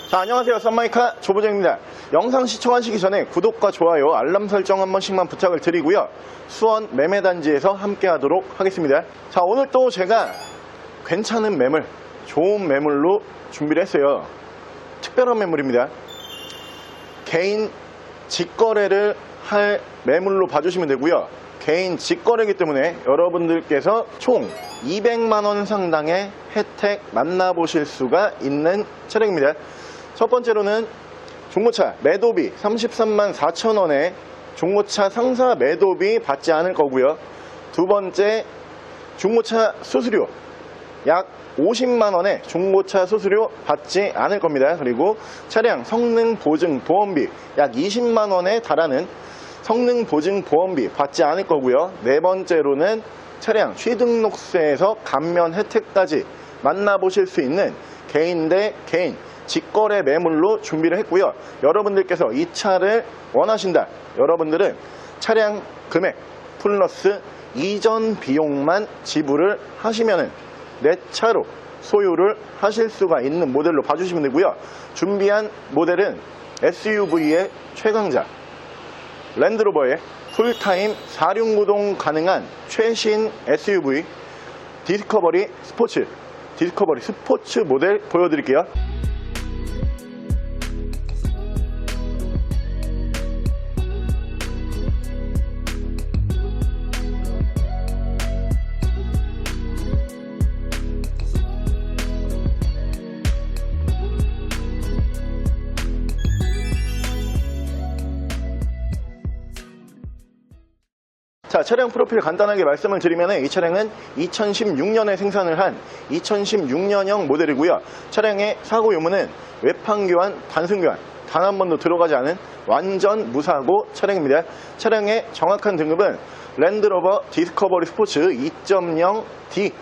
자, 안녕하세요. 썬마이카 조보정입니다. 영상 시청하시기 전에 구독과 좋아요, 알람 설정 한 번씩만 부탁을 드리고요. 수원 매매단지에서 함께 하도록 하겠습니다. 자, 오늘 또 제가 괜찮은 매물, 좋은 매물로 준비를 했어요. 특별한 매물입니다. 개인 직거래를 할 매물로 봐주시면 되고요. 개인 직거래이기 때문에 여러분들께서 총 200만원 상당의 혜택 만나보실 수가 있는 차량입니다. 첫 번째로는 중고차 매도비 33만 4천원에 중고차 상사 매도비 받지 않을 거고요. 두 번째, 중고차 수수료 약 50만원의 중고차 수수료 받지 않을 겁니다. 그리고 차량 성능 보증 보험비 약 20만원에 달하는 성능 보증 보험비 받지 않을 거고요. 네 번째로는 차량 취등록세에서 감면 혜택까지 만나보실 수 있는 개인 대 개인 직거래 매물로 준비를 했고요. 여러분들께서 이 차를 원하신다. 여러분들은 차량 금액 플러스 이전 비용만 지불을 하시면은 내 차로 소유를 하실 수가 있는 모델로 봐주시면 되고요. 준비한 모델은 SUV의 최강자 랜드로버의 풀타임 4륜구동 가능한 최신 SUV 디스커버리 스포츠 모델 보여드릴게요. 자, 차량 프로필 간단하게 말씀을 드리면 이 차량은 2016년에 생산을 한 2016년형 모델이고요. 차량의 사고 유무는 외판 교환, 단순 교환 단 한 번도 들어가지 않은 완전 무사고 차량입니다. 차량의 정확한 등급은 랜드로버 디스커버리 스포츠 2.0D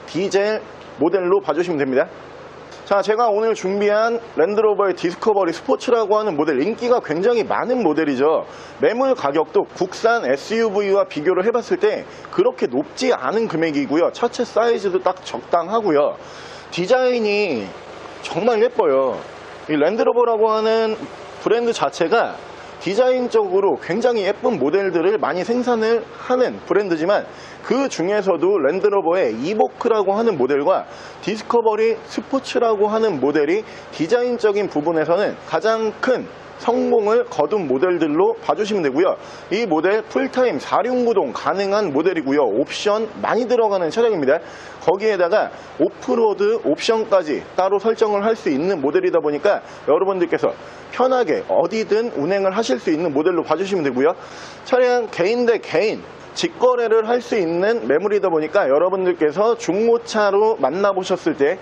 디젤 모델로 봐주시면 됩니다. 자, 제가 오늘 준비한 랜드로버의 디스커버리 스포츠라고 하는 모델, 인기가 굉장히 많은 모델이죠. 매물 가격도 국산 SUV와 비교를 해봤을 때 그렇게 높지 않은 금액이고요. 차체 사이즈도 딱 적당하고요. 디자인이 정말 예뻐요. 이 랜드로버라고 하는 브랜드 자체가 디자인적으로 굉장히 예쁜 모델들을 많이 생산을 하는 브랜드지만 그 중에서도 랜드로버의 이보크라고 하는 모델과 디스커버리 스포츠라고 하는 모델이 디자인적인 부분에서는 가장 큰 성공을 거둔 모델들로 봐주시면 되고요. 이 모델 풀타임 4륜구동 가능한 모델이고요. 옵션 많이 들어가는 차량입니다. 거기에다가 오프로드 옵션까지 따로 설정을 할 수 있는 모델이다 보니까 여러분들께서 편하게 어디든 운행을 하실 수 있는 모델로 봐주시면 되고요. 차량 개인 대 개인 직거래를 할 수 있는 매물이다 보니까 여러분들께서 중고차로 만나보셨을 때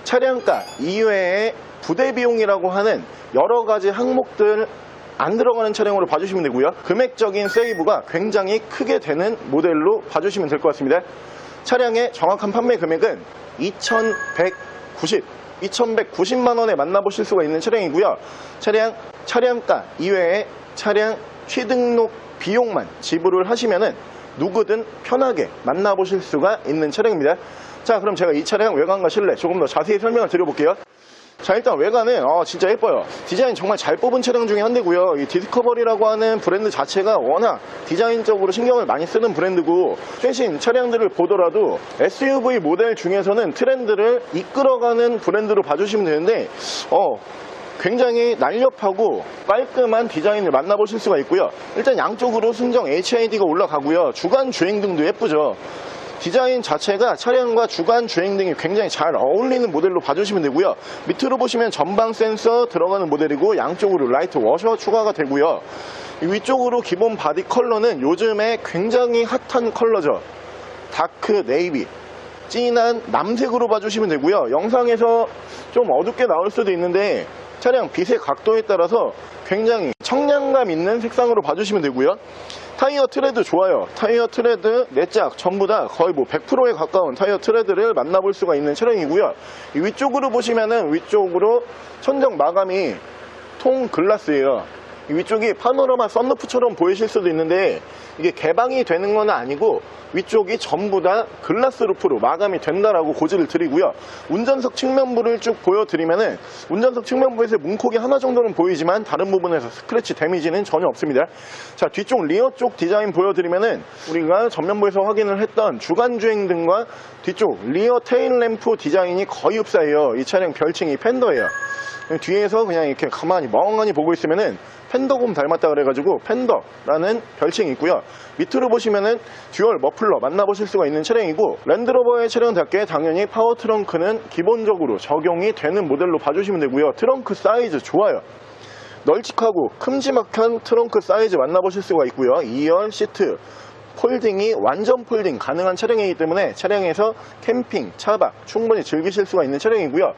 차량가 이외에 부대 비용이라고 하는 여러 가지 항목들 안 들어가는 차량으로 봐주시면 되고요. 금액적인 세이브가 굉장히 크게 되는 모델로 봐주시면 될 것 같습니다. 차량의 정확한 판매 금액은 2190만원에 만나보실 수가 있는 차량이고요. 차량가 이외에 차량 취등록 비용만 지불을 하시면은 누구든 편하게 만나보실 수가 있는 차량입니다. 자, 그럼 제가 이 차량 외관과 실내 조금 더 자세히 설명을 드려볼게요. 자, 일단 외관은 진짜 예뻐요. 디자인 정말 잘 뽑은 차량 중에 한 대고요. 이 디스커버리라고 하는 브랜드 자체가 워낙 디자인적으로 신경을 많이 쓰는 브랜드고, 최신 차량들을 보더라도 SUV 모델 중에서는 트렌드를 이끌어가는 브랜드로 봐주시면 되는데 굉장히 날렵하고 깔끔한 디자인을 만나보실 수가 있고요. 일단 양쪽으로 순정 HID가 올라가고요. 주간 주행등도 예쁘죠. 디자인 자체가 차량과 주간 주행등이 굉장히 잘 어울리는 모델로 봐주시면 되고요. 밑으로 보시면 전방 센서 들어가는 모델이고 양쪽으로 라이트 워셔 추가가 되고요. 위쪽으로 기본 바디 컬러는 요즘에 굉장히 핫한 컬러죠. 다크 네이비, 진한 남색으로 봐주시면 되고요. 영상에서 좀 어둡게 나올 수도 있는데 차량 빛의 각도에 따라서 굉장히 청량감 있는 색상으로 봐주시면 되고요. 타이어 트레드 좋아요. 타이어 트레드 4짝 전부 다 거의 100%에 가까운 타이어 트레드를 만나볼 수가 있는 차량이고요. 이 위쪽으로 보시면은 위쪽으로 천정 마감이 통 글라스예요. 이 위쪽이 파노라마 썬루프처럼 보이실 수도 있는데 이게 개방이 되는 건 아니고 위쪽이 전부 다 글라스 루프로 마감이 된다라고 고지를 드리고요. 운전석 측면부를 쭉 보여드리면은 운전석 측면부에서 문콕이 하나 정도는 보이지만 다른 부분에서 스크래치 데미지는 전혀 없습니다. 자, 뒤쪽 리어 쪽 디자인 보여드리면은 우리가 전면부에서 확인을 했던 주간주행 등과 뒤쪽 리어 테일 램프 디자인이 거의 흡사해요. 이 차량 별칭이 팬더예요. 뒤에서 그냥 이렇게 가만히 멍하니 보고 있으면은 팬더곰 닮았다 그래가지고 팬더라는 별칭이 있고요. 밑으로 보시면은 듀얼 머플러 만나보실 수가 있는 차량이고, 랜드로버의 차량답게 당연히 파워 트렁크는 기본적으로 적용이 되는 모델로 봐주시면 되고요. 트렁크 사이즈 좋아요. 널찍하고 큼지막한 트렁크 사이즈 만나보실 수가 있고요. 2열 시트 폴딩이 완전 폴딩 가능한 차량이기 때문에 차량에서 캠핑, 차박 충분히 즐기실 수가 있는 차량이고요.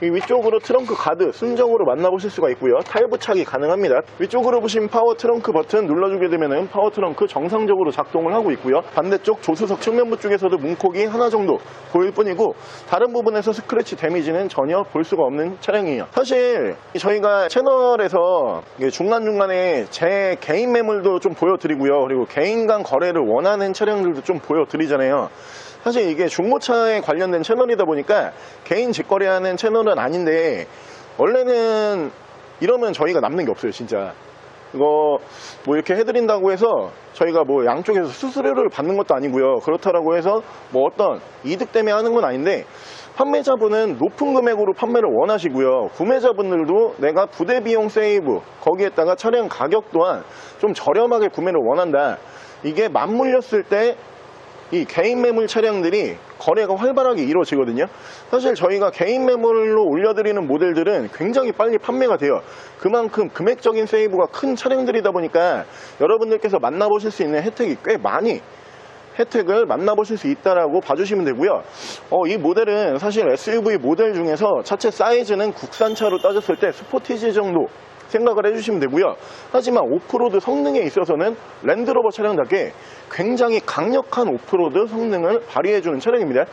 이 위쪽으로 트렁크 가드 순정으로 만나보실 수가 있고요. 탈부착이 가능합니다. 위쪽으로 보시면 파워 트렁크 버튼 눌러주게 되면 파워 트렁크 정상적으로 작동을 하고 있고요. 반대쪽 조수석 측면부 쪽에서도 문콕이 하나 정도 보일 뿐이고 다른 부분에서 스크래치 데미지는 전혀 볼 수가 없는 차량이에요. 사실 저희가 채널에서 중간중간에 제 개인 매물도 좀 보여드리고요. 그리고 개인 간 거래를 원하는 차량들도 좀 보여드리잖아요. 사실 이게 중고차에 관련된 채널이다 보니까 개인 직거래하는 채널은 아닌데, 원래는 이러면 저희가 남는 게 없어요. 진짜 이거 뭐 이렇게 해드린다고 해서 저희가 뭐 양쪽에서 수수료를 받는 것도 아니고요. 그렇다라고 해서 뭐 어떤 이득 때문에 하는 건 아닌데, 판매자분은 높은 금액으로 판매를 원하시고요. 구매자분들도 내가 부대 비용 세이브 거기에다가 차량 가격 또한 좀 저렴하게 구매를 원한다. 이게 맞물렸을 때 이 개인 매물 차량들이 거래가 활발하게 이루어지거든요. 사실 저희가 개인 매물로 올려드리는 모델들은 굉장히 빨리 판매가 돼요. 그만큼 금액적인 세이브가 큰 차량들이다 보니까 여러분들께서 만나보실 수 있는 혜택이 꽤 많이 혜택을 만나보실 수 있다라고 봐주시면 되고요. 이 모델은 사실 SUV 모델 중에서 차체 사이즈는 국산차로 따졌을 때 스포티지 정도 생각을 해주시면 되고요. 하지만 오프로드 성능에 있어서는 랜드로버 차량답게 굉장히 강력한 오프로드 성능을 발휘해주는 차량입니다.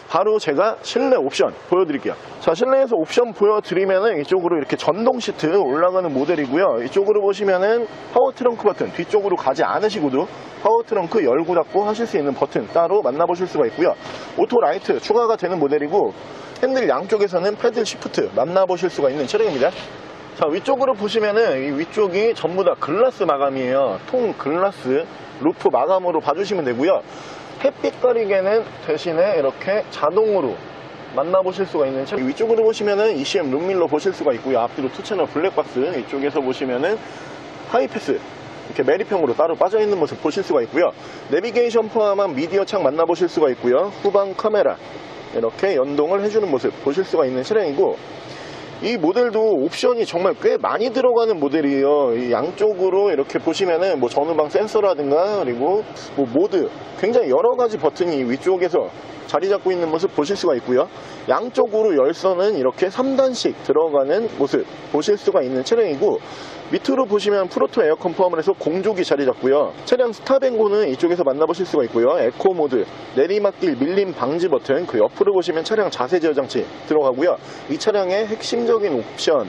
바로 제가 실내 옵션 보여드릴게요. 자, 실내에서 옵션 보여드리면은 이쪽으로 이렇게 전동 시트 올라가는 모델이고요. 이쪽으로 보시면은 파워 트렁크 버튼, 뒤쪽으로 가지 않으시고도 파워 트렁크 열고 닫고 하실 수 있는 버튼 따로 만나보실 수가 있고요. 오토 라이트 추가가 되는 모델이고, 핸들 양쪽에서는 패들 시프트 만나보실 수가 있는 차량입니다. 자, 위쪽으로 보시면은 이 위쪽이 전부 다 글라스 마감이에요. 통 글라스 루프 마감으로 봐주시면 되고요. 햇빛 가리개는 대신에 이렇게 자동으로 만나보실 수가 있는 차량. 위쪽으로 보시면은 ECM 룸밀러 보실 수가 있고요. 앞뒤로 2채널 블랙박스, 이쪽에서 보시면은 하이패스 이렇게 메리평으로 따로 빠져있는 모습 보실 수가 있고요. 내비게이션 포함한 미디어 창 만나보실 수가 있고요. 후방 카메라 이렇게 연동을 해주는 모습 보실 수가 있는 차량이고, 이 모델도 옵션이 정말 꽤 많이 들어가는 모델이에요. 이 양쪽으로 이렇게 보시면은 뭐 전후방 센서라든가 그리고 뭐 모드 굉장히 여러 가지 버튼이 위쪽에서 자리 잡고 있는 모습 보실 수가 있고요. 양쪽으로 열선은 이렇게 3단씩 들어가는 모습 보실 수가 있는 차량이고, 밑으로 보시면 프로토 에어컨 포함을 해서 공조기 자리 잡고요. 차량 스탑앤고는 이쪽에서 만나보실 수가 있고요. 에코 모드, 내리막길 밀림 방지 버튼, 그 옆으로 보시면 차량 자세 제어 장치 들어가고요. 이 차량의 핵심적인 옵션,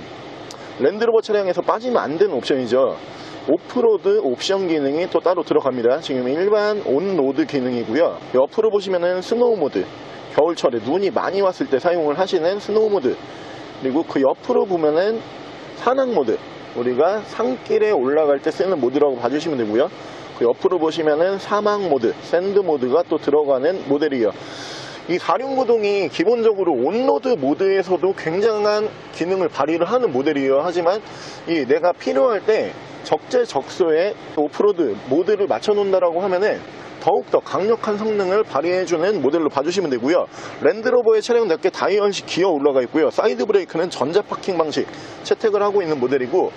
랜드로버 차량에서 빠지면 안 되는 옵션이죠. 오프로드 옵션 기능이 또 따로 들어갑니다. 지금 일반 온로드 기능이고요. 옆으로 보시면은 스노우 모드, 겨울철에 눈이 많이 왔을 때 사용을 하시는 스노우 모드, 그리고 그 옆으로 보면은 산악 모드, 우리가 산길에 올라갈 때 쓰는 모드라고 봐주시면 되고요. 그 옆으로 보시면은 사막 모드, 샌드 모드가 또 들어가는 모델이에요. 이 4륜구동이 기본적으로 온로드 모드에서도 굉장한 기능을 발휘를 하는 모델이에요. 하지만 이 내가 필요할 때 적재적소에 오프로드 모드를 맞춰 놓는다라고 하면은 더욱더 강력한 성능을 발휘해주는 모델로 봐주시면 되고요. 랜드로버의 차량답게 다이얼식 기어 올라가 있고요. 사이드 브레이크는 전자 파킹 방식 채택을 하고 있는 모델이고,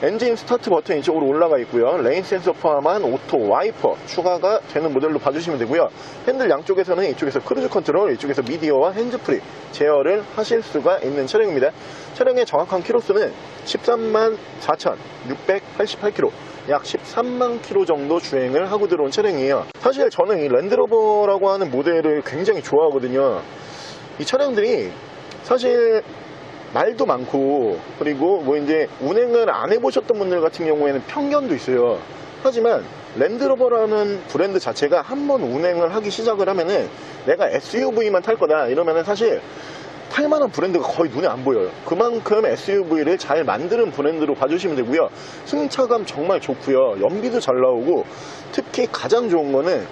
엔진 스타트 버튼 이쪽으로 올라가 있고요. 레인 센서 포함한 오토 와이퍼 추가가 되는 모델로 봐주시면 되고요. 핸들 양쪽에서는 이쪽에서 크루즈 컨트롤, 이쪽에서 미디어와 핸즈프리 제어를 하실 수가 있는 차량입니다. 차량의 정확한 키로수는 134,688km, 약 13만 km 정도 주행을 하고 들어온 차량이에요. 사실 저는 이 랜드로버라고 하는 모델을 굉장히 좋아하거든요. 이 차량들이 사실 말도 많고, 그리고 뭐 이제 운행을 안 해보셨던 분들 같은 경우에는 편견도 있어요. 하지만 랜드로버라는 브랜드 자체가 한번 운행을 하기 시작을 하면은 내가 SUV만 탈 거다 이러면은 사실 탈만한 브랜드가 거의 눈에 안 보여요. 그만큼 SUV를 잘 만드는 브랜드로 봐주시면 되고요. 승차감 정말 좋고요. 연비도 잘 나오고 특히 가장 좋은 거는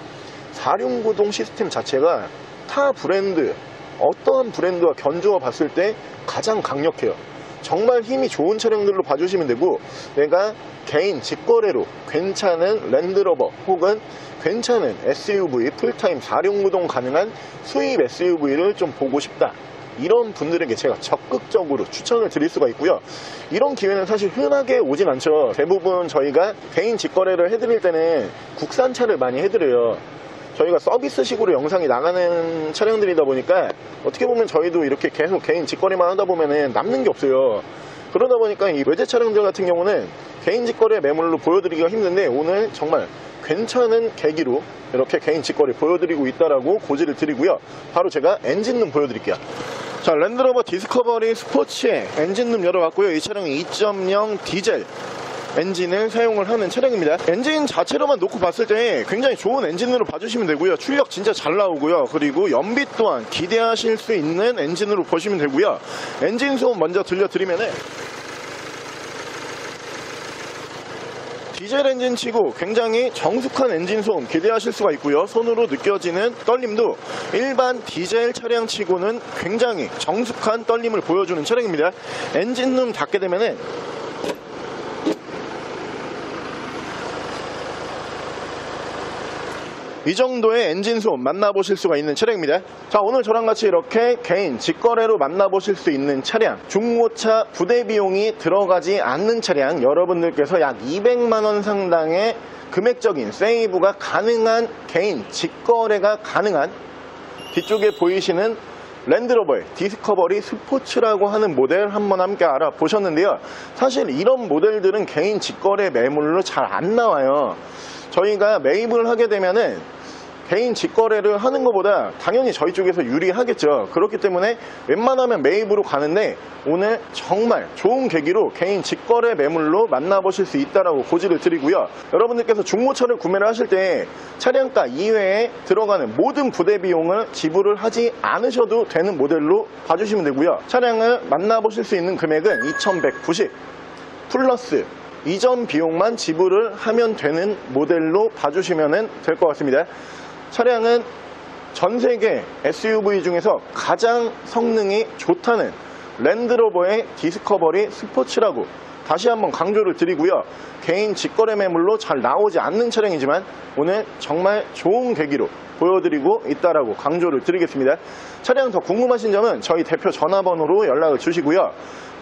4륜구동 시스템 자체가 타 브랜드 어떠한 브랜드와 견주어 봤을 때 가장 강력해요. 정말 힘이 좋은 차량들로 봐주시면 되고, 내가 개인 직거래로 괜찮은 랜드로버 혹은 괜찮은 SUV 풀타임 4륜구동 가능한 수입 SUV를 좀 보고 싶다, 이런 분들에게 제가 적극적으로 추천을 드릴 수가 있고요. 이런 기회는 사실 흔하게 오진 않죠. 대부분 저희가 개인 직거래를 해드릴 때는 국산차를 많이 해드려요. 저희가 서비스식으로 영상이 나가는 차량들이다 보니까 어떻게 보면 저희도 이렇게 계속 개인 직거래만 하다 보면은 남는 게 없어요. 그러다 보니까 이 외제 차량들 같은 경우는 개인 직거래 매물로 보여드리기가 힘든데, 오늘 정말 괜찮은 계기로 이렇게 개인 직거래 보여드리고 있다라고 고지를 드리고요. 바로 제가 엔진룸 보여드릴게요. 자, 랜드로버 디스커버리 스포츠의 엔진룸 열어봤고요. 이 차량은 2.0 디젤 엔진을 사용을 하는 차량입니다. 엔진 자체로만 놓고 봤을 때 굉장히 좋은 엔진으로 봐주시면 되고요. 출력 진짜 잘 나오고요. 그리고 연비 또한 기대하실 수 있는 엔진으로 보시면 되고요. 엔진 소음 먼저 들려드리면은 디젤 엔진 치고 굉장히 정숙한 엔진 소음 기대하실 수가 있고요. 손으로 느껴지는 떨림도 일반 디젤 차량 치고는 굉장히 정숙한 떨림을 보여주는 차량입니다. 엔진룸 닫게 되면은 이 정도의 엔진 소음 만나보실 수가 있는 차량입니다. 자, 오늘 저랑 같이 이렇게 개인 직거래로 만나보실 수 있는 차량, 중고차 부대 비용이 들어가지 않는 차량, 여러분들께서 약 200만원 상당의 금액적인 세이브가 가능한 개인 직거래가 가능한 뒤쪽에 보이시는 랜드로버의 디스커버리 스포츠라고 하는 모델 한번 함께 알아보셨는데요. 사실 이런 모델들은 개인 직거래 매물로 잘 안 나와요. 저희가 매입을 하게 되면은 개인 직거래를 하는 것보다 당연히 저희 쪽에서 유리하겠죠. 그렇기 때문에 웬만하면 매입으로 가는데, 오늘 정말 좋은 계기로 개인 직거래 매물로 만나보실 수 있다라고 고지를 드리고요. 여러분들께서 중고차를 구매를 하실 때 차량가 이외에 들어가는 모든 부대 비용을 지불을 하지 않으셔도 되는 모델로 봐주시면 되고요. 차량을 만나보실 수 있는 금액은 2190 플러스 이전 비용만 지불을 하면 되는 모델로 봐주시면 될 것 같습니다. 차량은 전 세계 SUV 중에서 가장 성능이 좋다는 랜드로버의 디스커버리 스포츠라고 다시 한번 강조를 드리고요. 개인 직거래 매물로 잘 나오지 않는 차량이지만 오늘 정말 좋은 계기로 보여드리고 있다라고 강조를 드리겠습니다. 차량 더 궁금하신 점은 저희 대표 전화번호로 연락을 주시고요.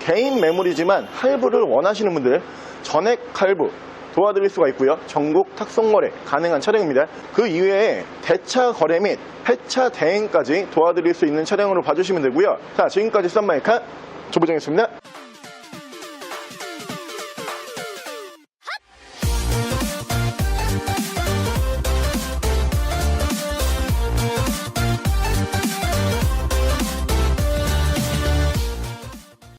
개인 매물이지만 할부를 원하시는 분들 전액 할부 도와드릴 수가 있고요. 전국 탁송거래 가능한 차량입니다. 그 이외에 대차 거래 및 폐차 대행까지 도와드릴 수 있는 차량으로 봐주시면 되고요. 자, 지금까지 썬마이카 조부정이었습니다.